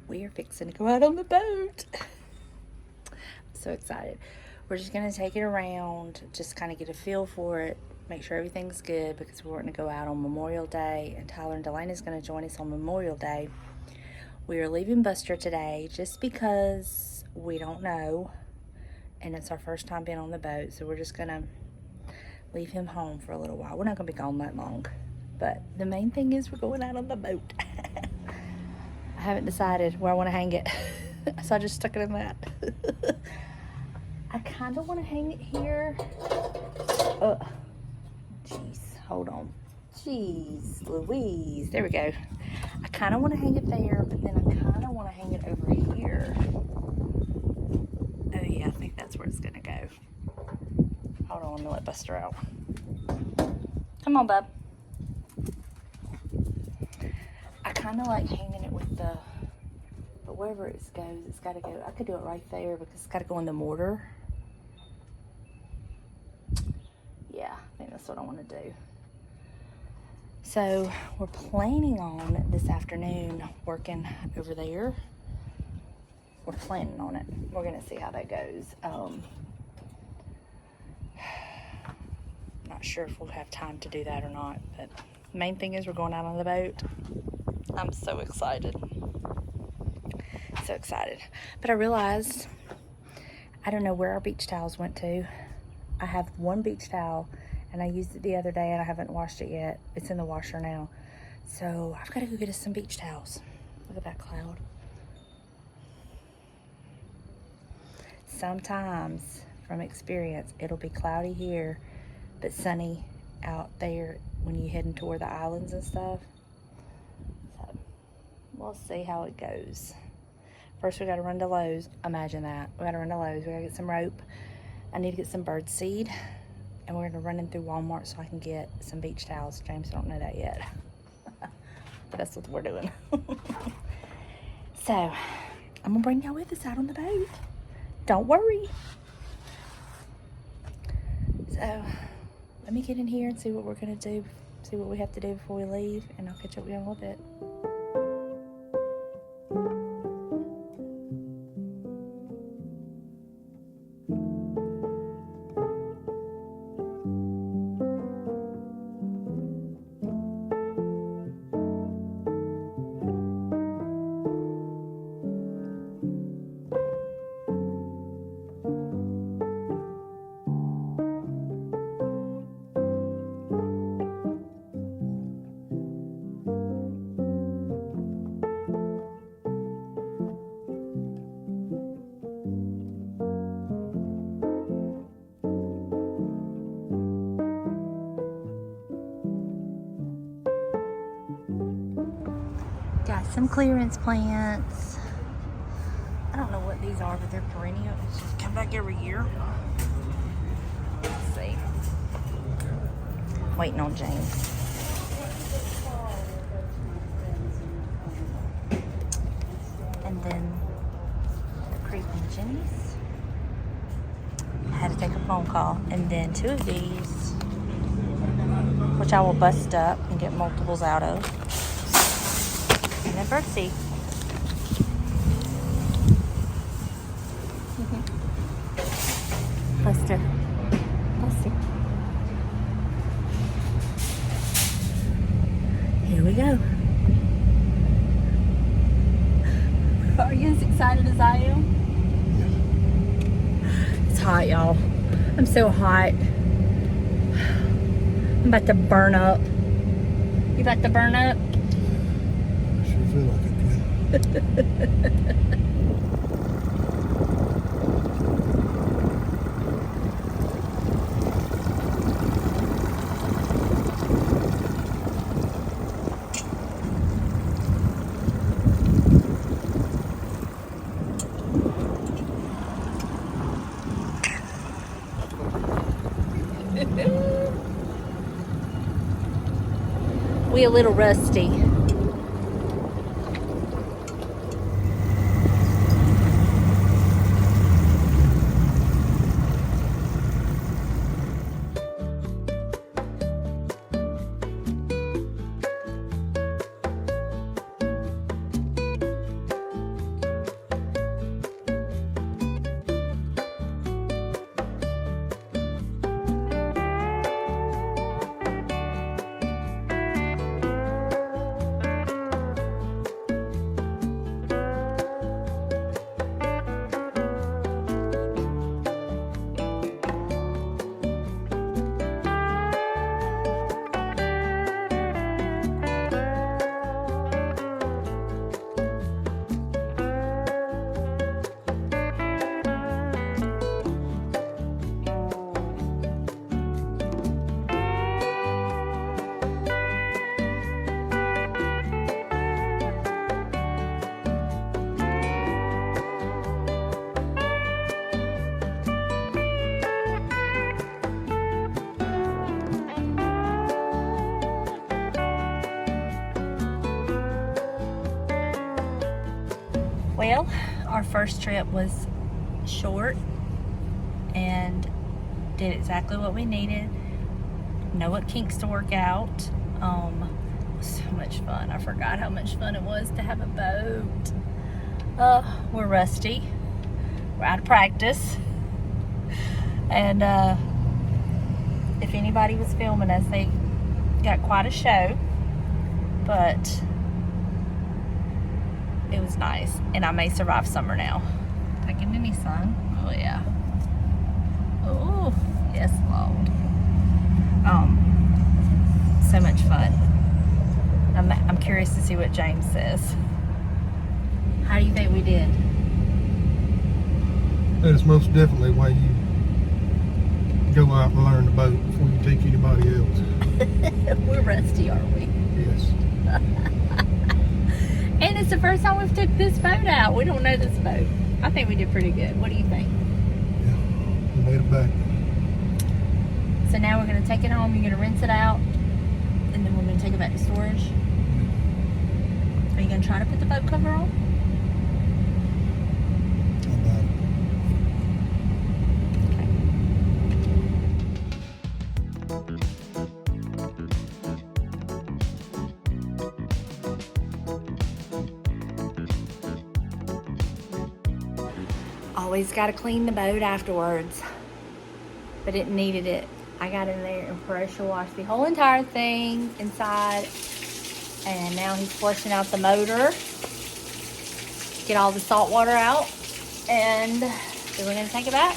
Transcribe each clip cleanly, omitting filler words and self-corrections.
We are fixing to go out on the boat. I'm so excited. We're just going to take it around, just kind of get a feel for it, make sure everything's good, because we're going to go out on Memorial Day, and Tyler and Delaney is going to join us on Memorial Day. We are leaving Buster today just because we don't know, and it's our first time being on the boat, so we're just going to leave him home for a little while. We're not going to be gone that long, but the main thing is we're going out on the boat. I haven't decided where I want to hang it, so I just stuck it in that. I kind of want to hang it here. Jeez, hold on. Jeez Louise, there we go. I kind of want to hang it there, but then I kind of want to hang it over here. Oh yeah, I think that's where it's gonna go. Hold on, let me let Buster out. Come on, bub. I kind of like hanging it with the, but wherever it goes, it's got to go. I could do it right there because it's got to go in the mortar. Yeah, I think that's what I want to do. So we're planning on this afternoon working over there. We're planning on it. We're gonna see how that goes. Not sure if we'll have time to do that or not, but the main thing is we're going out on the boat. I'm so excited. So excited. But I realized I don't know where our beach towels went to. I have one beach towel and I used it the other day and I haven't washed it yet. It's in the washer now. So I've got to go get us some beach towels. Look at that cloud. Sometimes, from experience, it'll be cloudy here, but sunny out there when you're heading toward the islands and stuff. So we'll see how it goes. First, we got to run to Lowe's. Imagine that. We got to run to Lowe's. We got to get some rope. I need to get some bird seed. And we're going to run in through Walmart so I can get some beach towels. James don't know that yet. But that's what we're doing. So, I'm going to bring y'all with us out on the boat. Don't worry. So, let me get in here and see what we're going to do. See what we have to do before we leave. And I'll catch up with you in a little bit. Got some clearance plants. I don't know what these are, but they're perennial. It's just come back every year. Let's see. Waiting on James. And then the creeping jennies. I had to take a phone call. And then two of these, which I will bust up and get multiples out of. And then birdseed. Buster. Buster. Here we go. Are you as excited as I am? It's hot, y'all. I'm so hot. I'm about to burn up. You about to burn up? Feel like it, twin. We a little rusty. Well, our first trip was short and did exactly what we needed. Know what kinks to work out. So much fun. I forgot how much fun it was to have a boat. We're rusty. We're out of practice. And if anybody was filming us, they got quite a show. But it was nice. And I may survive summer now. Did I get any sun? Oh yeah. Oh, yes, Lord. So much fun. I'm curious to see what James says. How do you think we did? That is most definitely why you go out and learn the boat before you take anybody else. We're rusty, aren't we? Yes. And it's the first time we've took this boat out. We don't know this boat. I think we did pretty good. What do you think? Yeah, we made it back. So now we're going to take it home. You're going to rinse it out. And then we're going to take it back to storage. Are you going to try to put the boat cover on? How about it? Always got to clean the boat afterwards. But it needed it. I got in there and pressure washed the whole entire thing inside. And now he's flushing out the motor. Get all the salt water out. And then we're going to take it back.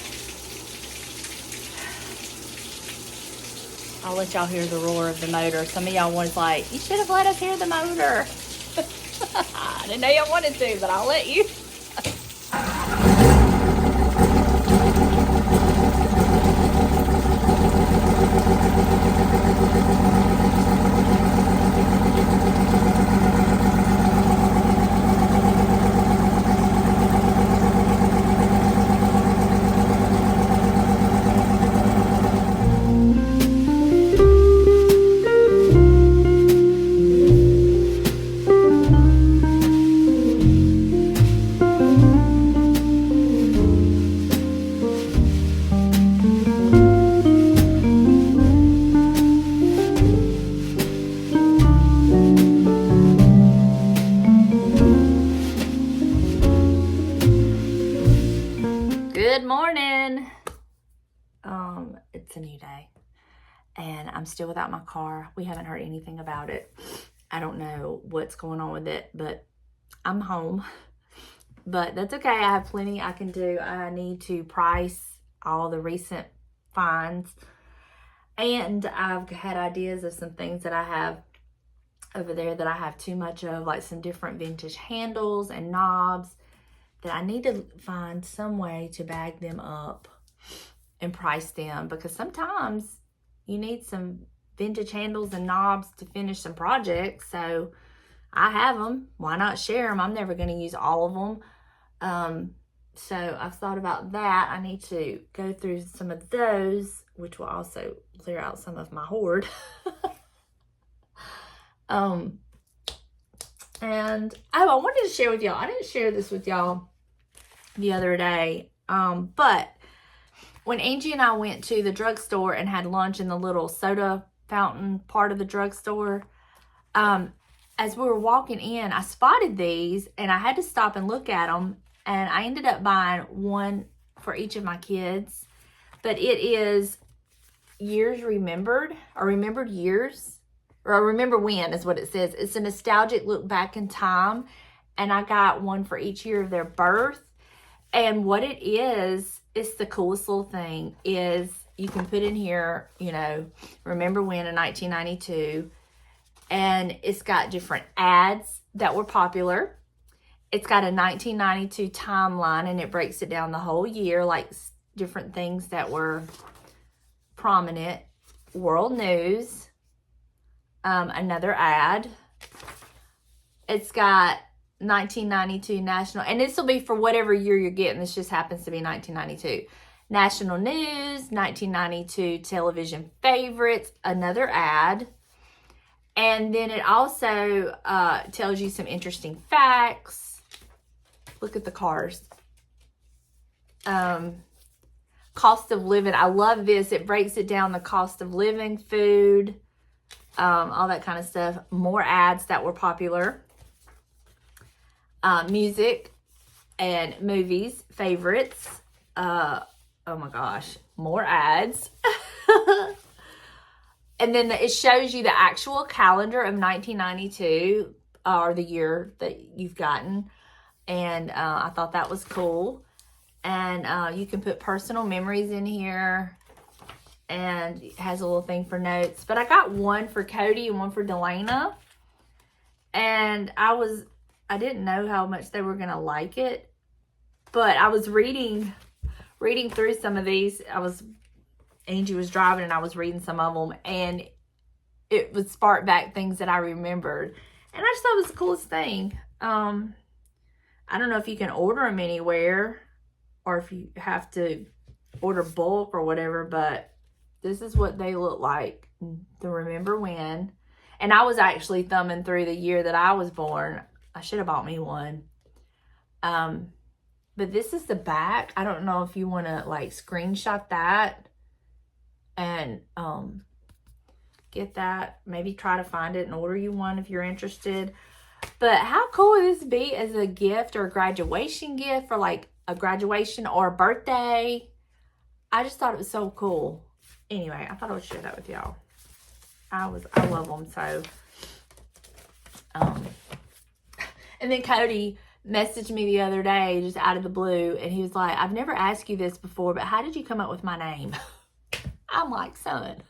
I'll let y'all hear the roar of the motor. Some of y'all was like, you should have let us hear the motor. I didn't know y'all wanted to, but I'll let you. Good morning. It's a new day and I'm still without my car. We haven't heard anything about it. I don't know what's going on with it, but I'm home. But that's okay. I have plenty I can do. I need to price all the recent finds, and I've had ideas of some things that I have over there that I have too much of, like some different vintage handles and knobs that I need to find some way to bag them up and price them, because sometimes you need some vintage handles and knobs to finish some projects. So I have them. Why not share them? I'm never going to use all of them. So I've thought about that. I need to go through some of those, which will also clear out some of my hoard. And I wanted to share with y'all. I didn't share this with y'all the other day. But when Angie and I went to the drugstore and had lunch in the little soda fountain part of the drugstore, as we were walking in, I spotted these and I had to stop and look at them. And I ended up buying one for each of my kids. But it is years remembered, or remembered years, or remember when is what it says. It's a nostalgic look back in time. And I got one for each year of their birth. And what it is, it's the coolest little thing, is you can put in here, you know, remember when in 1992. And it's got different ads that were popular. It's got a 1992 timeline, and it breaks it down the whole year, like different things that were prominent. World news, another ad. It's got 1992 national, and this will be for whatever year you're getting. This just happens to be 1992. National news, 1992 television favorites, another ad. And then it also tells you some interesting facts. Look at the cars. Cost of living. I love this. It breaks it down, the cost of living, food, all that kind of stuff. More ads that were popular. Music and movies, favorites. Oh my gosh, more ads. And then it shows you the actual calendar of 1992, or the year that you've gotten. And I thought that was cool. And you can put personal memories in here. And it has a little thing for notes. But I got one for Cody and one for Delana. And I didn't know how much they were going to like it. But I was reading through some of these. Angie was driving and I was reading some of them. And it would spark back things that I remembered. And I just thought it was the coolest thing. I don't know if you can order them anywhere. Or if you have to order bulk or whatever. But this is what they look like. To remember when. And I was actually thumbing through the year that I was born. I should have bought me one. But this is the back. I don't know if you want to like screenshot that and get that. Maybe try to find it and order you one if you're interested. But how cool would this be as a gift or a graduation gift for like a graduation or a birthday? I just thought it was so cool. Anyway, I thought I would share that with y'all. I love them so. And then Cody messaged me the other day just out of the blue, and he was like, I've never asked you this before, but how did you come up with my name? I'm like, son,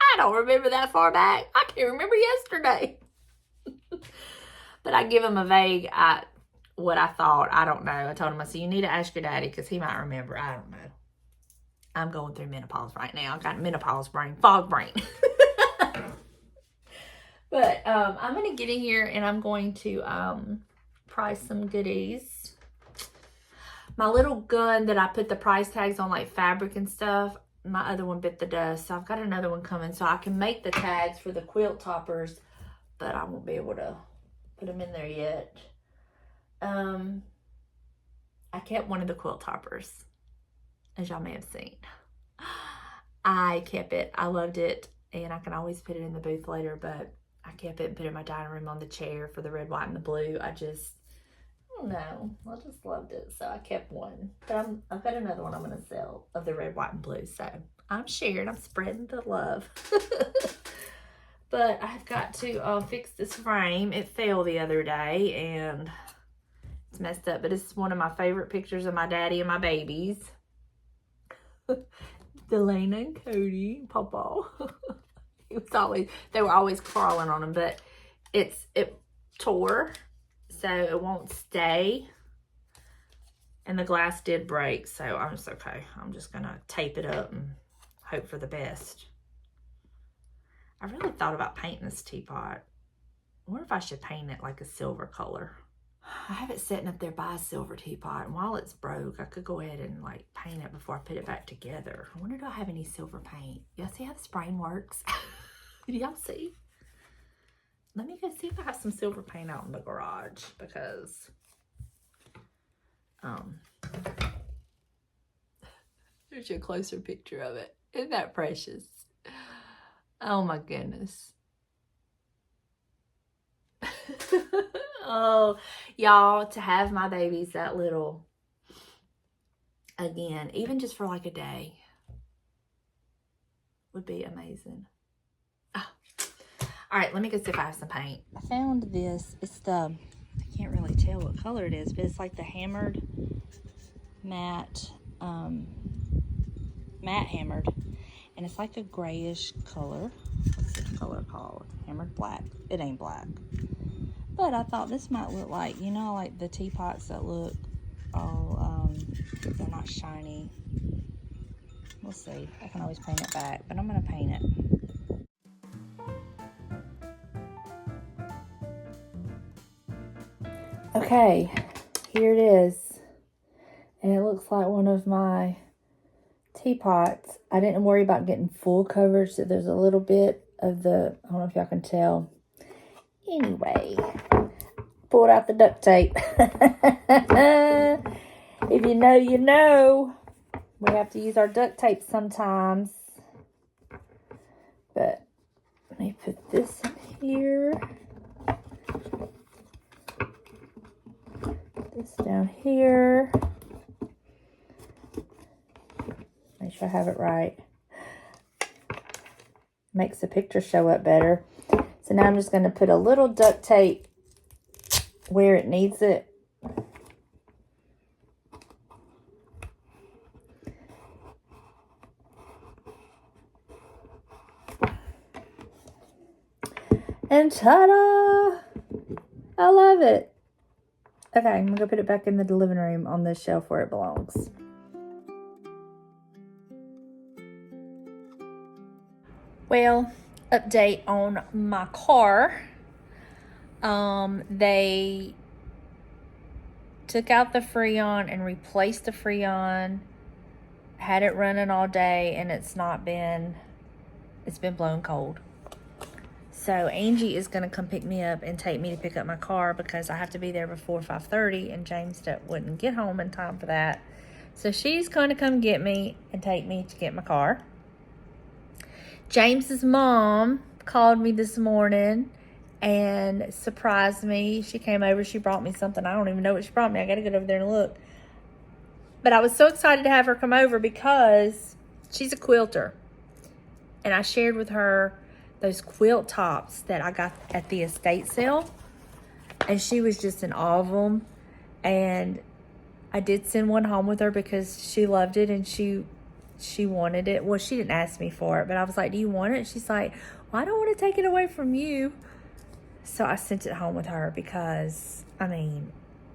I don't remember that far back. I can't remember yesterday. But I give him a vague, what I thought. I don't know. I told him, I said, you need to ask your daddy because he might remember. I don't know. I'm going through menopause right now. I've got menopause brain, fog brain. But I'm going to get in here and I'm going to price some goodies. My little gun that I put the price tags on, like fabric and stuff, my other one bit the dust. So I've got another one coming. So I can make the tags for the quilt toppers, but I won't be able to put them in there yet. I kept one of the quilt toppers, as y'all may have seen. I kept it. I loved it. And I can always put it in the booth later, but I kept it and put it in my dining room on the chair for the red, white, and the blue. I don't know. I just loved it. So I kept one. But I've got another one I'm going to sell of the red, white, and blue. So I'm sharing. I'm spreading the love. But I've got to fix this frame. It fell the other day and it's messed up. But it's one of my favorite pictures of my daddy and my babies. Delana and Cody, Papa. They were always crawling on them, but it tore, so it won't stay. And the glass did break, so I'm just okay. I'm just gonna tape it up and hope for the best. I really thought about painting this teapot. I wonder if I should paint it like a silver color. I have it sitting up there by a silver teapot, and while it's broke, I could go ahead and like paint it before I put it back together. I wonder, do I have any silver paint? Y'all see how this brain works? Do y'all see? Let me go see if I have some silver paint out in the garage, because there's a closer picture of it. Isn't that precious? Oh my goodness. Oh, y'all, to have my babies that little again, even just for like a day, would be amazing. Oh. All right, let me go see if I have some paint. I found this. It's I can't really tell what color it is, but it's like the hammered matte, matte hammered. And it's like a grayish color. What's this color called? Hammered black. It ain't black. But I thought this might look like, you know, like the teapots that look all, they're not shiny. We'll see. I can always paint it back, but I'm going to paint it. Okay, here it is. And it looks like one of my teapots. I didn't worry about getting full coverage, so there's a little bit of the, I don't know if y'all can tell. Anyway, pulled out the duct tape. If you know, you know. We have to use our duct tape sometimes. But let me put this in here. This down here. Make sure I have it right. Makes the picture show up better. So now I'm just going to put a little duct tape where it needs it. And ta-da! I love it. Okay, I'm going to put it back in the living room on this shelf where it belongs. Well, update on my car. They took out the Freon and replaced the Freon. Had it running all day, and it's been blowing cold. So Angie is going to come pick me up and take me to pick up my car because I have to be there before 5:30, and James wouldn't get home in time for that. So she's going to come get me and take me to get my car. James's mom called me this morning and surprised me. She came over. She brought me something. I don't even know what she brought me. I got to get over there and look. But I was so excited to have her come over because she's a quilter. And I shared with her those quilt tops that I got at the estate sale. And she was just in awe of them. And I did send one home with her because she loved it and she wanted it. Well, she didn't ask me for it, but I was like, do you want it? She's like, well, I don't want to take it away from you. So I sent it home with her because, I mean,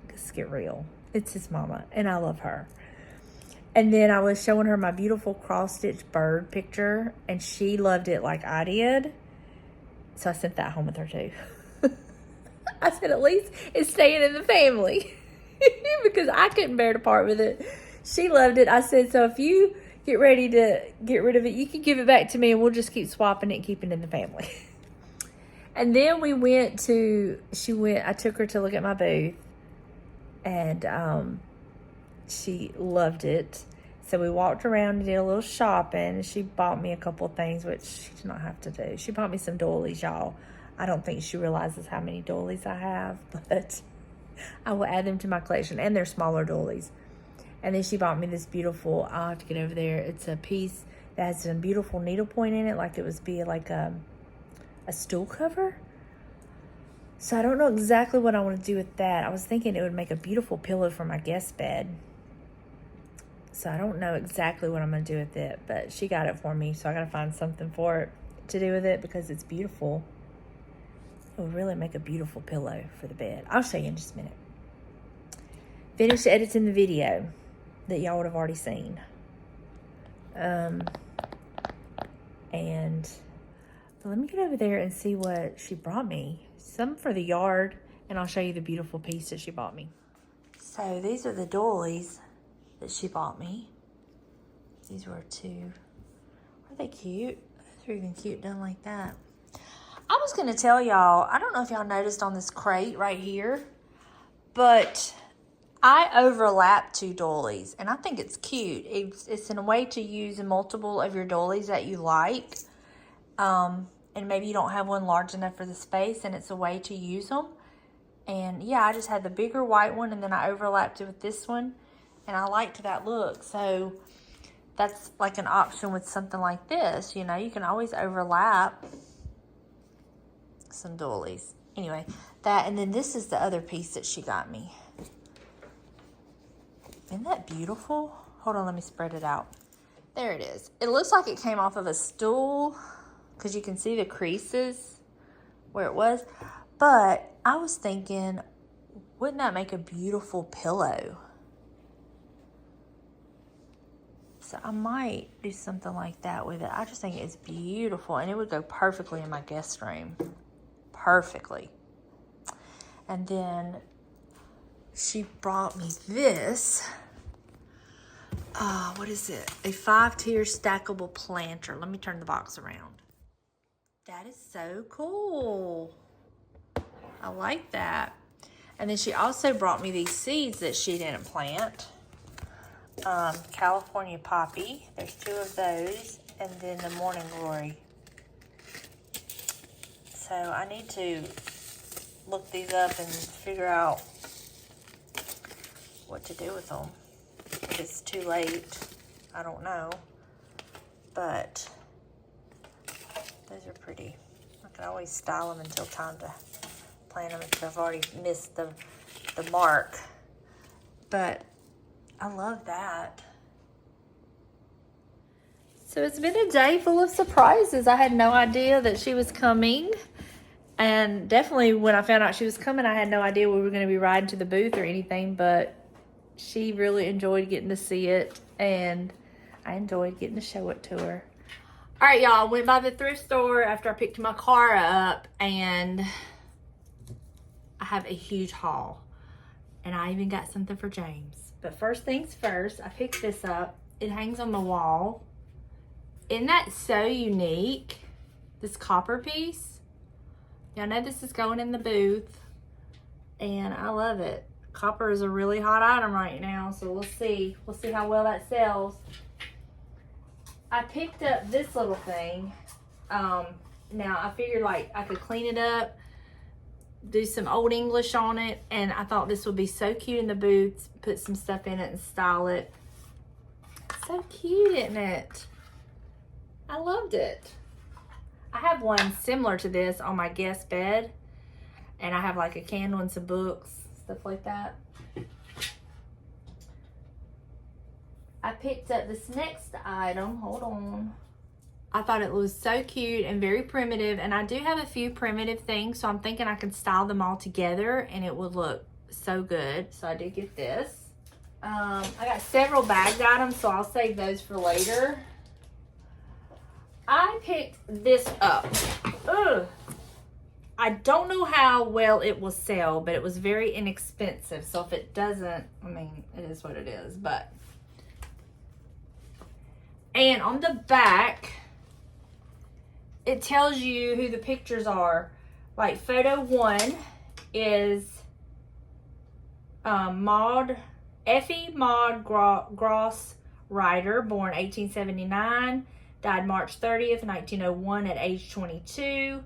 let's get real. It's his mama, and I love her. And then I was showing her my beautiful cross-stitch bird picture, and she loved it like I did. So I sent that home with her, too. I said, at least it's staying in the family. Because I couldn't bear to part with it. She loved it. I said, so if you get ready to get rid of it, you can give it back to me, and we'll just keep swapping it and keeping it in the family. And then I took her to look at my booth, and she loved it. So we walked around and did a little shopping. She bought me a couple of things, which she did not have to do. She bought me some doilies, y'all. I don't think she realizes how many doilies I have, but I will add them to my collection, and they're smaller doilies. And then she bought me this beautiful, I'll have to get over there. It's a piece that has some beautiful needlepoint in it, like it would be like a stool cover. So I don't know exactly what I want to do with that. I was thinking it would make a beautiful pillow for my guest bed. So I don't know exactly what I'm going to do with it, but she got it for me, so I got to find something for it to do with it because it's beautiful. It would really make a beautiful pillow for the bed. I'll show you in just a minute. Finished editing the video that y'all would have already seen. And let me get over there and see what she brought me. Some for the yard, and I'll show you the beautiful piece that she bought me. So these are the doilies that she bought me. These were two. Are they cute? They're even cute done like that. I was going to tell y'all, I don't know if y'all noticed on this crate right here, but I overlap two doilies, and I think it's cute. It's in a way to use multiple of your doilies that you like. And maybe you don't have one large enough for the space, and it's a way to use them. And yeah, I just had the bigger white one, and then I overlapped it with this one, and I liked that look. So that's like an option with something like this. You know, you can always overlap some doilies. Anyway, that, and then this is the other piece that she got me. Isn't that beautiful? Hold on, let me spread it out. There it is. It looks like it came off of a stool because you can see the creases where it was. But I was thinking, wouldn't that make a beautiful pillow? So I might do something like that with it. I just think it's beautiful, and it would go perfectly in my guest room. Perfectly. And then she brought me this. What is it? A 5-tier stackable planter. Let me turn the box around. That is so cool. I like that. And then she also brought me these seeds that she didn't plant. California poppy. There's 2 of those. And then the morning glory. So I need to look these up and figure out what to do with them. If it's too late, I don't know. But those are pretty. I can always style them until time to plant them because I've already missed the mark. But I love that. So it's been a day full of surprises. I had no idea that she was coming. And definitely when I found out she was coming, I had no idea we were going to be riding to the booth or anything. But she really enjoyed getting to see it. And I enjoyed getting to show it to her. All right, y'all. I went by the thrift store after I picked my car up. And I have a huge haul. And I even got something for James. But first things first, I picked this up. It hangs on the wall. Isn't that so unique? This copper piece. Y'all know this is going in the booth. And I love it. Copper is a really hot item right now. So we'll see. We'll see how well that sells. I picked up this little thing. Now I figured like I could clean it up. Do some old English on it. And I thought this would be so cute in the booth. Put some stuff in it and style it. So cute, isn't it? I loved it. I have one similar to this on my guest bed. And I have like a candle and some books, stuff like that. I picked up this next item. Hold on. I thought it was so cute and very primitive. And I do have a few primitive things. So I'm thinking I can style them all together. And it would look so good. So I did get this. I got several bagged items. So I'll save those for later. I picked this up. Ugh. I don't know how well it will sell, but it was very inexpensive. So if it doesn't, I mean, it is what it is. But, and on the back, it tells you who the pictures are. Like photo 1 is Effie Maud Gross Ryder, born 1879. Died March 30th, 1901 at age 22.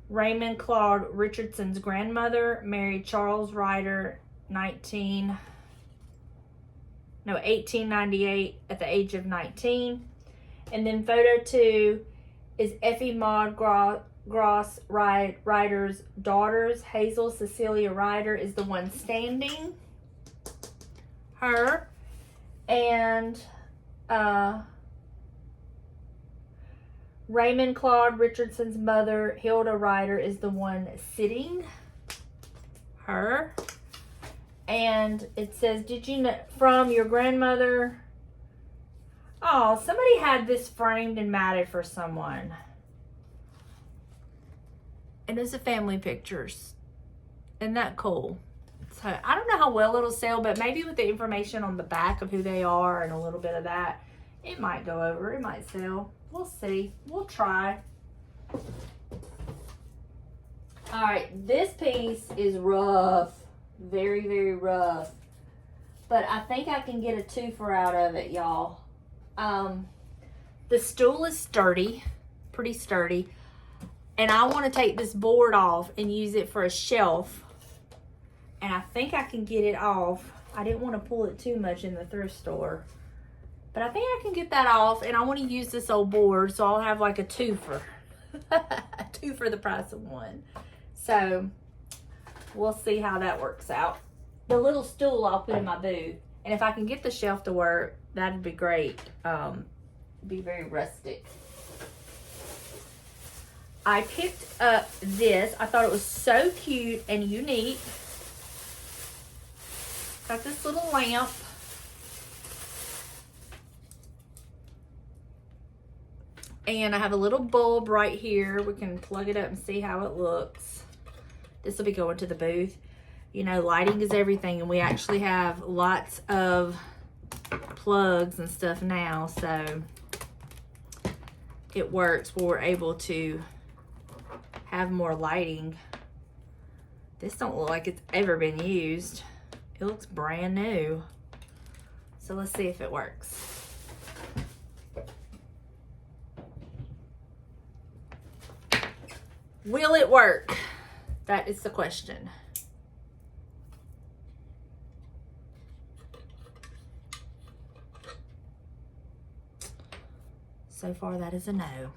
Raymond Claude Richardson's grandmother, married Charles Ryder, 1898 at the age of 19. And then photo 2 is Effie Maud Gross Ryder's daughters. Hazel Cecilia Ryder is the one standing. Her. And Raymond Claude Richardson's mother, Hilda Ryder, is the one sitting. Her. And it says, did you know, from your grandmother? Oh, somebody had this framed and matted for someone. And it's a family pictures. Isn't that cool? So I don't know how well it'll sell, but maybe with the information on the back of who they are and a little bit of that, it might go over. It might sell. We'll see. We'll try. All right, this piece is rough. Very, very rough. But I think I can get a twofer out of it, y'all. The stool is sturdy. Pretty sturdy. And I want to take this board off and use it for a shelf. And I think I can get it off. I didn't want to pull it too much in the thrift store. But I think I can get that off, and I want to use this old board, so I'll have like a twofer. A two for the price of one. So, we'll see how that works out. The little stool I'll put in my booth, and if I can get the shelf to work, that'd be great. Be very rustic. I picked up this. I thought it was so cute and unique. Got this little lamp. And I have a little bulb right here. We can plug it up and see how it looks. This will be going to the booth. You know, lighting is everything. And we actually have lots of plugs and stuff now. So it works. We're able to have more lighting This don't look like it's ever been used. It looks brand new. So let's see if it works. Will it work? That is the question. So far, that is a no.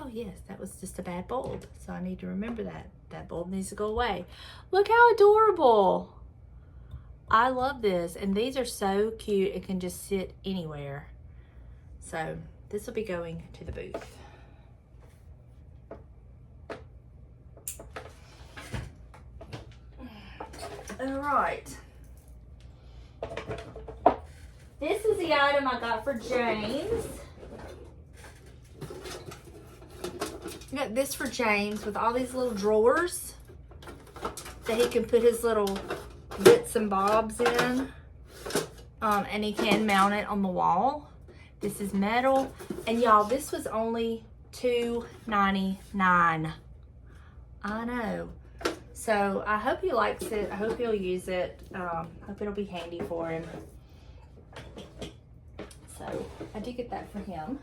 Oh yes, that was just a bad bulb. So I need to remember that. That bulb needs to go away. Look how adorable. I love this. And these are so cute. It can just sit anywhere. So this will be going to the booth. All right. This is the item I got for James. I got this for James with all these little drawers that he can put his little bits and bobs in. And he can mount it on the wall. This is metal. And y'all, this was only $2.99. I know. So I hope he likes it. I hope he'll use it. Hope it'll be handy for him. So I did get that for him.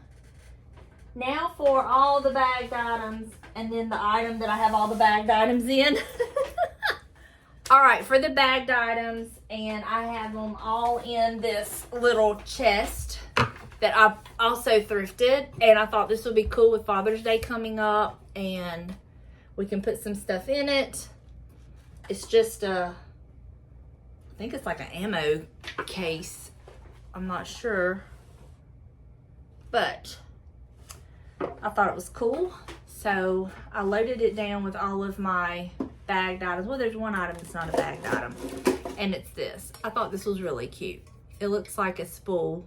Now for all the bagged items, and then the item that I have all the bagged items in. All right, for the bagged items, and I have them all in this little chest that I also thrifted, and I thought this would be cool with Father's Day coming up, and we can put some stuff in it. It's just I think it's like an ammo case. I'm not sure, but I thought it was cool. So I loaded it down with all of my bagged items. Well, there's one item that's not a bagged item, and it's this. I thought this was really cute. It looks like a spool,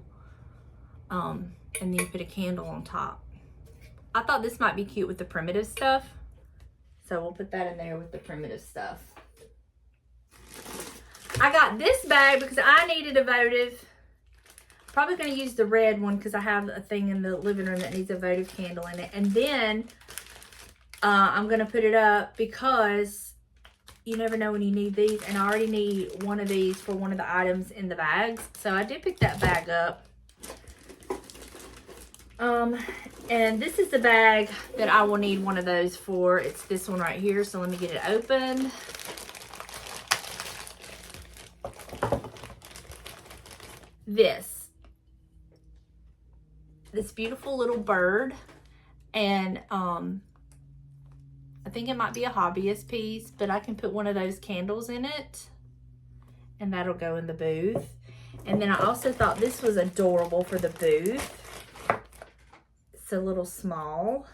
and then you put a candle on top. I thought this might be cute with the primitive stuff. So we'll put that in there with the primitive stuff. I got this bag because I needed a votive. Probably going to use the red one because I have a thing in the living room that needs a votive candle in it. And then I'm going to put it up because you never know when you need these. And I already need one of these for one of the items in the bags. So I did pick that bag up. And this is the bag that I will need one of those for. It's this one right here. So let me get it open. This beautiful little bird, and I think it might be a hobbyist piece, but I can put one of those candles in it, and that'll go in the booth. And then I also thought this was adorable for the booth. It's a little small.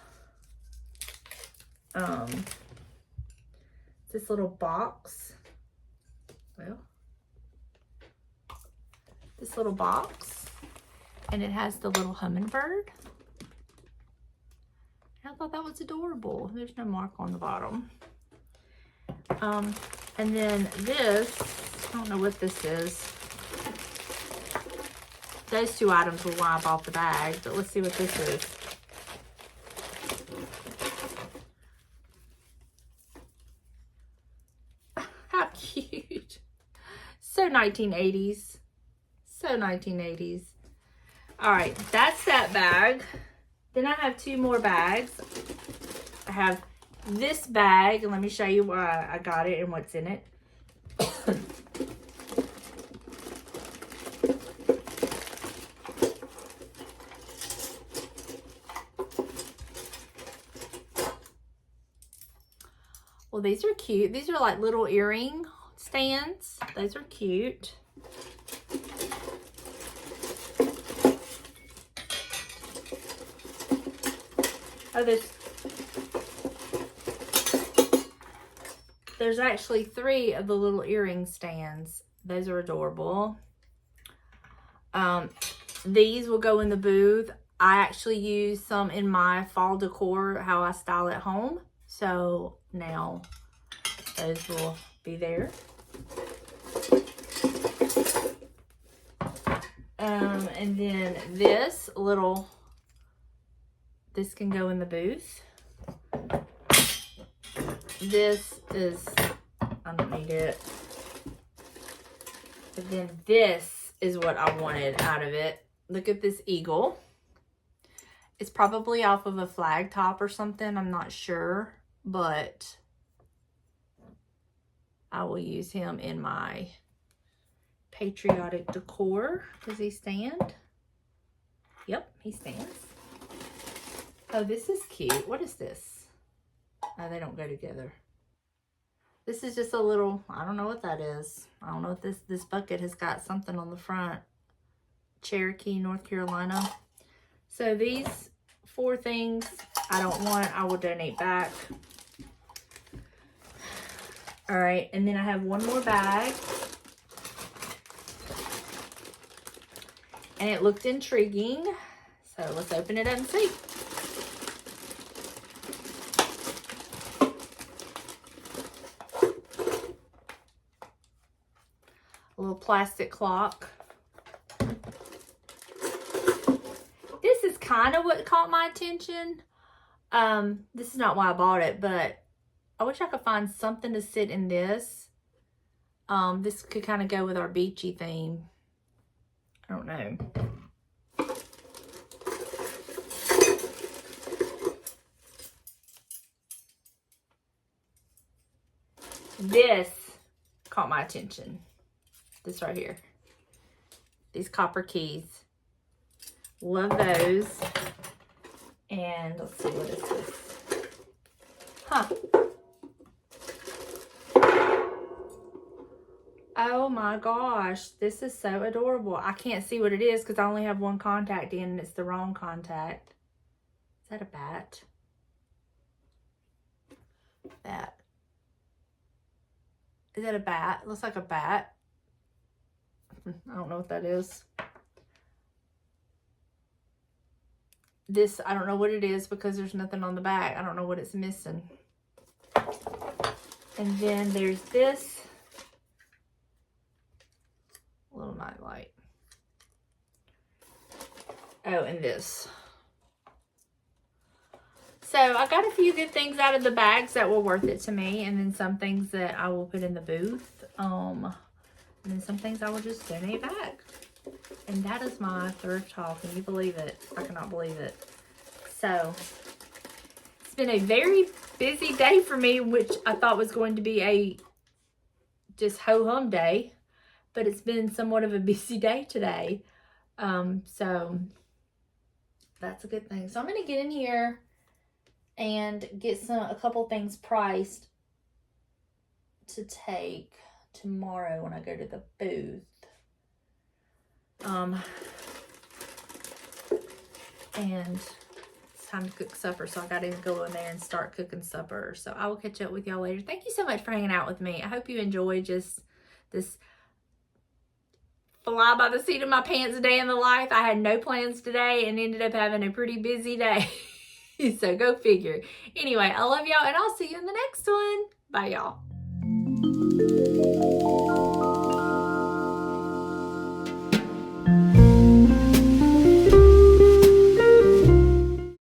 This little box. Well, this little box, and it has the little hummingbird. I thought that was adorable. There's no mark on the bottom. And then this, I don't know what this is. Those two items were why I bought the bag, but let's see what this is. How cute. So 1980s. So 1980s. All right, that's that bag. Then I have two more bags. I have this bag, and let me show you why I got it and what's in it. Well, these are cute. These are like little earring stands. Those are cute. Oh, there's actually 3 of the little earring stands. Those are adorable. These will go in the booth. I actually use some in my fall decor, how I style at home. So now those will be there. And then this can go in the booth. This is, I don't need it. But then this is what I wanted out of it. Look at this eagle. It's probably off of a flag top or something. I'm not sure, but I will use him in my patriotic decor. Does he stand? Yep, he stands. Oh, this is cute. What is this? Oh, they don't go together. This is just a little, I don't know what that is. I don't know what this bucket has got something on the front. Cherokee, North Carolina. So these 4 things I don't want, I will donate back. All right, and then I have one more bag. And it looked intriguing. So let's open it up and see. A little plastic clock. This is kind of what caught my attention. This is not why I bought it, but I wish I could find something to sit in this. This could kind of go with our beachy theme. I don't know. This caught my attention. This right here. These copper keys. Love those. And let's see, what is this? Huh. Oh my gosh, this is so adorable. I can't see what it is because I only have one contact in and it's the wrong contact. Is that a bat? Bat. Is that a bat? It looks like a bat. I don't know what that is. This, I don't know what it is because there's nothing on the back. I don't know what it's missing. And then there's this little night light. Oh, and this. So I got a few good things out of the bags that were worth it to me, and then some things that I will put in the booth. And then some things I will just donate back. And that is my thrift haul. Can you believe it? I cannot believe it. So it's been a very busy day for me, which I thought was going to be a just ho-hum day. But it's been somewhat of a busy day today. So that's a good thing. So I'm going to get in here and get a couple things priced to take tomorrow when I go to the booth. And it's time to cook supper, so I gotta go in there and start cooking supper. So I will catch up with y'all later. Thank you so much for hanging out with me. I hope you enjoy just this fly by the seat of my pants day in the life. I had no plans today and ended up having a pretty busy day. So go figure. Anyway, I love y'all and I'll see you in the next one. Bye, y'all.